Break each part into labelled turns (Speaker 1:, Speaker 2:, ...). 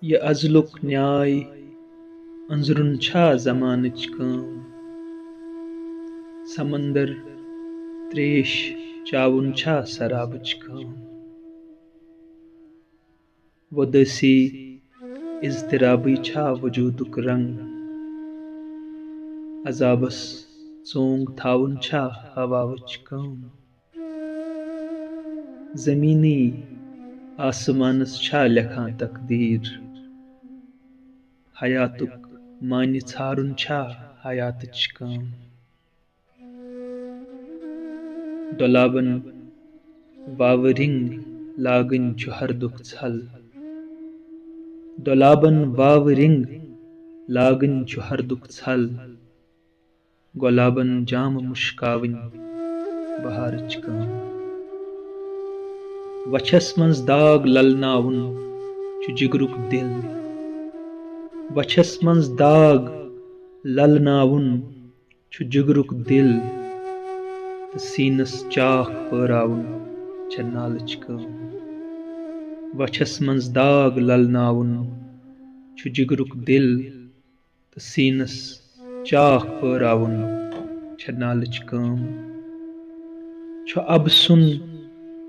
Speaker 1: ये अज़लुक न्याय अंजरुन छा ज़मानच काम समंदर त्रेश चावुन छा सराबच काम वदसी इज़्तिराबी छा वजूदुक रंग अज़ाबस सोंग थाउन छा हवावच काम ज़मीनी आसमानस छा लखां तकदीर हयातुक मानि छारुन छा हयातच काम डोलाबन वावरिंग लागन छु हर दुख छल डोलाबन वावरिंग लागन छु हर दुख छल गुलाबन जाम मुश्काविन बहारच काम वछस मंज दाग ललनाउन छु जिगरुक दिल वछस मंज दाग ललनाउन छु जिगरुक दिल त सीनस चाख पराउन छ नालच काम वछस मंज दाग ललनाउन छु जिगरुक दिल त सीनस चाख पराउन छ नालच काम छु अब सुन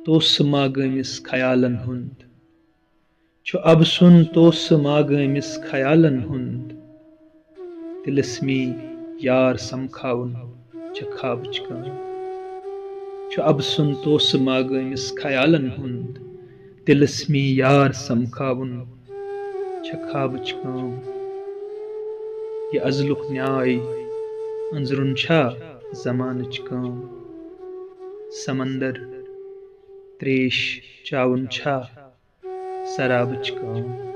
Speaker 1: तोस मागमिस खयालन हुंद छु अब सुन तोस मागमिस खयालन हुंद तिलस्मी यार समखाउन छ खाबच काम छु अब सुन तोस मागमिस खयालन हुंद तिलस्मी यार समखाउन छ खाबच काम ये अज़लुक न्याय अंजरुन छा ज़मानच काम समंदर त्रेश चाउन छा सराबच काम